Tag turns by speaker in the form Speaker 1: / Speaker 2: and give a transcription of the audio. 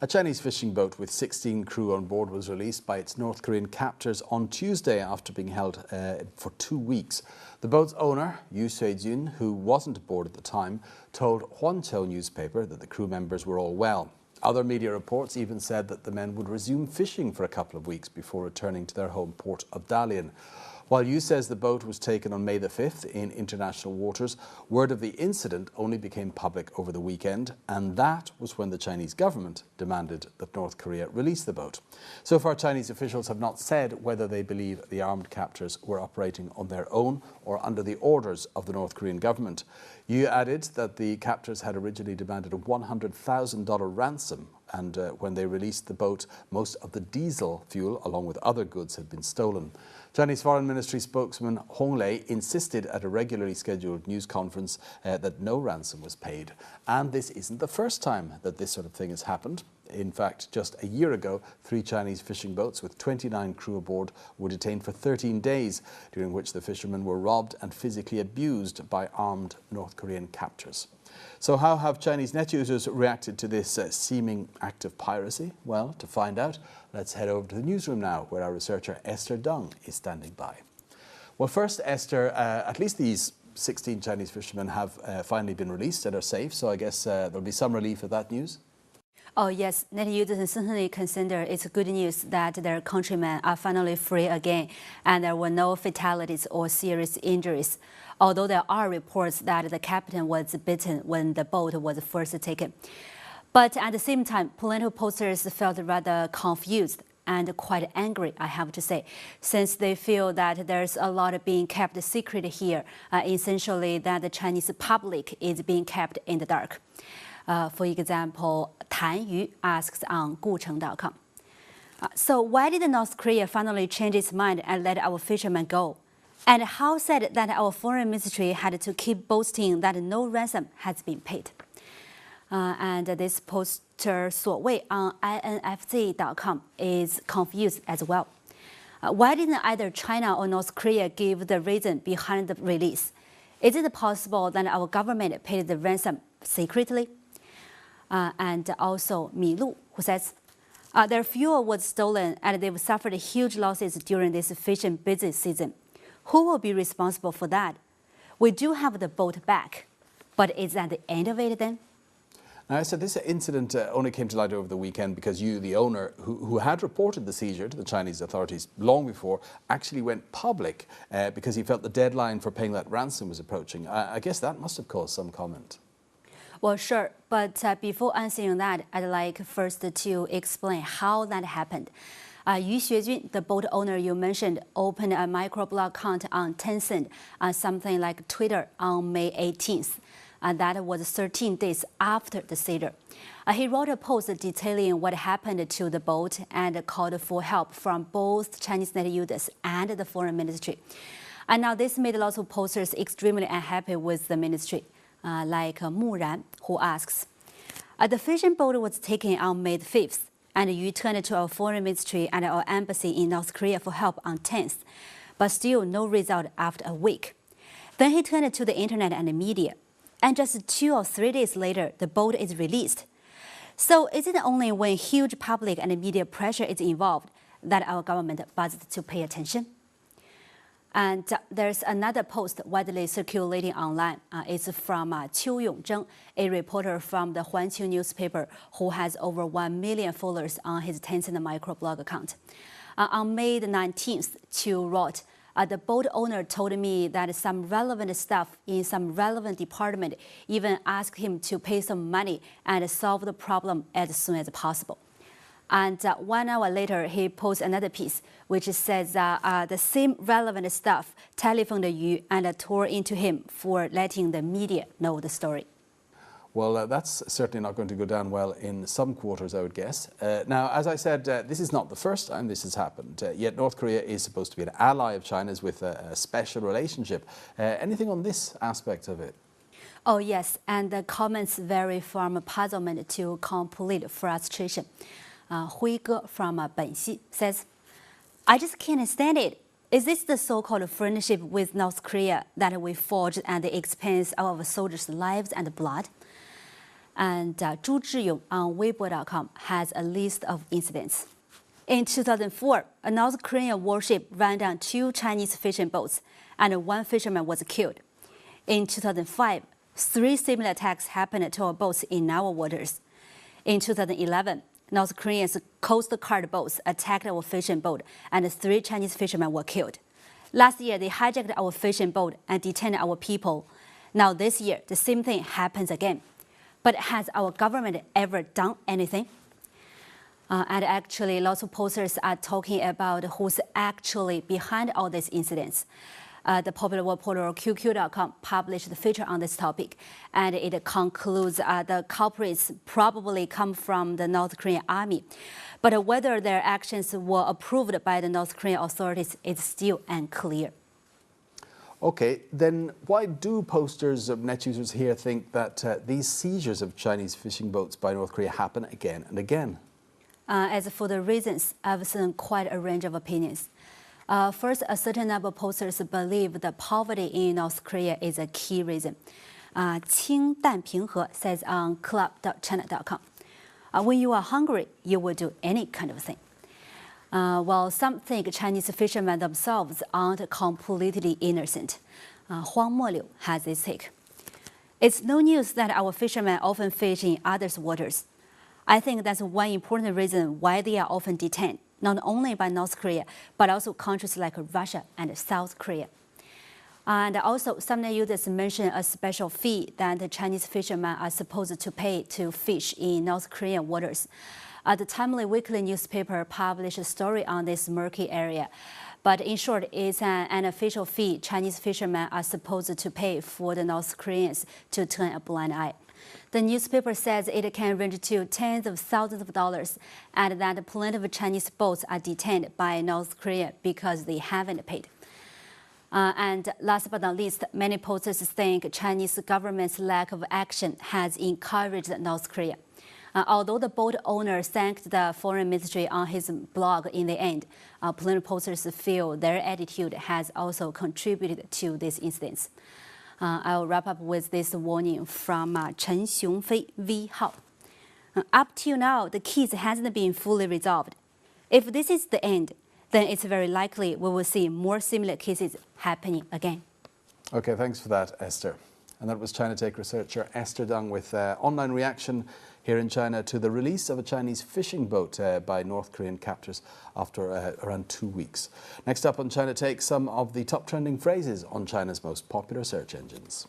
Speaker 1: A Chinese fishing boat with 16 crew on board was released by its North Korean captors on Tuesday after being held for 2 weeks. The boat's owner, Xuejun, who wasn't aboard at the time, told Xuejun newspaper that the crew members were all well. Other media reports even said that the men would resume fishing for a couple of weeks before returning to their home port of Dalian. While Yu says the boat was taken on May the 5th in international waters, word of the incident only became public over the weekend, and that was when the Chinese government demanded that North Korea release the boat. So far, Chinese officials have not said whether they believe the armed captors were operating on their own or under the orders of the North Korean government. Yu added that the captors had originally demanded a $100,000 ransom, and when they released the boat, most of the diesel fuel, along with other goods, had been stolen. Chinese Foreign Ministry spokesman Hong Lei insisted at a regularly scheduled news conference that no ransom was paid. And this isn't the first time that this sort of thing has happened. In fact, just a year ago, 3 Chinese fishing boats with 29 crew aboard were detained for 13 days, during which the fishermen were robbed and physically abused by armed North Korean captors. So how have Chinese net users reacted to this seeming act of piracy? Well, to find out, let's head over to the newsroom now, where our researcher Esther Dung is standing by. Well, first, Esther, at least these 16 Chinese fishermen have finally been released and are safe, so I guess there'll be some relief at that news.
Speaker 2: Oh yes, net users certainly consider it's good news that their countrymen are finally free again and there were no fatalities or serious injuries, although there are reports that the captain was bitten when the boat was first taken. But at the same time, plenty of posters felt rather confused and quite angry, I have to say, since they feel that there's a lot being kept secret here, essentially that the Chinese public is being kept in the dark. For example, Tan Yu asks on gucheng.com. So why did North Korea finally change its mind and let our fishermen go? And how sad that our foreign ministry had to keep boasting that no ransom has been paid? And this poster Suo Wei on infc.com is confused as well. Why didn't either China or North Korea give the reason behind the release? Is it possible that our government paid the ransom secretly? And also Mi Lu, who says, their fuel was stolen and they've suffered huge losses during this fishing busy season. Who will be responsible for that? We do have the boat back, but is that the end of it then?
Speaker 1: Now, I said this incident only came to light over the weekend because you, the owner, who had reported the seizure to the Chinese authorities long before, actually went public because he felt the deadline for paying that ransom was approaching. I guess that must have caused some comment.
Speaker 2: Well, sure, but before answering that, I'd like first to explain how that happened. Xuejun, the boat owner you mentioned, opened a microblog account on Tencent, something like Twitter, on May 18th. That was 13 days after the seizure. He wrote a post detailing what happened to the boat and called for help from both Chinese net users and the foreign ministry. And now this made lots of posters extremely unhappy with the ministry. Like Mu Ran, who asks, the fishing boat was taken on May 5th, and you turned to our foreign ministry and our embassy in North Korea for help on 10th, but still no result after a week. Then he turned to the internet and the media, and just 2 or 3 days later, the boat is released. So is it only when huge public and media pressure is involved that our government buzzed to pay attention? And there's another post widely circulating online. It's from Xuejun, a reporter from the Huanqiu newspaper who has over 1 million followers on his Tencent microblog account. On May the 19th, Qiu wrote, the boat owner told me that some relevant staff in some relevant department even asked him to pay some money and solve the problem as soon as possible. And 1 hour later, he posts another piece, which says the same relevant staff telephoned Yu and tore into him for letting the media know the story.
Speaker 1: Well, that's certainly not going to go down well in some quarters, I would guess. Now, as I said, this is not the first time this has happened, yet North Korea is supposed to be an ally of China's with a special relationship. Anything on this aspect of it?
Speaker 2: Oh, yes, and the comments vary from puzzlement to complete frustration. Hui Ge from Benxi says, I just can't stand it. Is this the so-called friendship with North Korea that we forged at the expense of our soldiers' lives and blood? And Zhu Zhiyong on Weibo.com has a list of incidents. In 2004, a North Korean warship ran down 2 Chinese fishing boats, and 1 fisherman was killed. In 2005, 3 similar attacks happened to our boats in our waters. In 2011, North Korea's Coast Guard boats attacked our fishing boat, and 3 Chinese fishermen were killed. Last year, they hijacked our fishing boat and detained our people. Now this year, the same thing happens again. But has our government ever done anything? And actually, lots of posters are talking about who's actually behind all these incidents. The popular web portal QQ.com published a feature on this topic, and it concludes the culprits probably come from the North Korean army. But whether their actions were approved by the North Korean authorities is still unclear.
Speaker 1: Okay, then why do posters of net users here think that these seizures of Chinese fishing boats by North Korea happen again and again?
Speaker 2: As for the reasons, I've seen quite a range of opinions. First, a certain number of posters believe that poverty in North Korea is a key reason. Qing Dan Pinghe says on club.china.com, when you are hungry, you will do any kind of thing. While some think Chinese fishermen themselves aren't completely innocent. Huang Moliu has this take. It's no news that our fishermen often fish in others' waters. I think that's one important reason why they are often detained, not only by North Korea, but also countries like Russia and South Korea. And also, some net users mention a special fee that the Chinese fishermen are supposed to pay to fish in North Korean waters. The Timely Weekly newspaper published a story on this murky area. But in short, it's an official fee Chinese fishermen are supposed to pay for the North Koreans to turn a blind eye. The newspaper says it can range to tens of thousands of dollars, and that plenty of Chinese boats are detained by North Korea because they haven't paid. And last but not least, many posters think Chinese government's lack of action has encouraged North Korea. Although the boat owner thanked the foreign ministry on his blog in the end, plenty of posters feel their attitude has also contributed to these incidents. I'll wrap up with this warning from Xuejun V. Hao. Up till now, the case hasn't been fully resolved. If this is the end, then it's very likely we will see more similar cases happening again.
Speaker 1: Okay, thanks for that, Esther. And that was China Take researcher Esther Dung with online reaction here in China to the release of a Chinese fishing boat by North Korean captors after around 2 weeks. Next up on China Take, some of the top trending phrases on China's most popular search engines.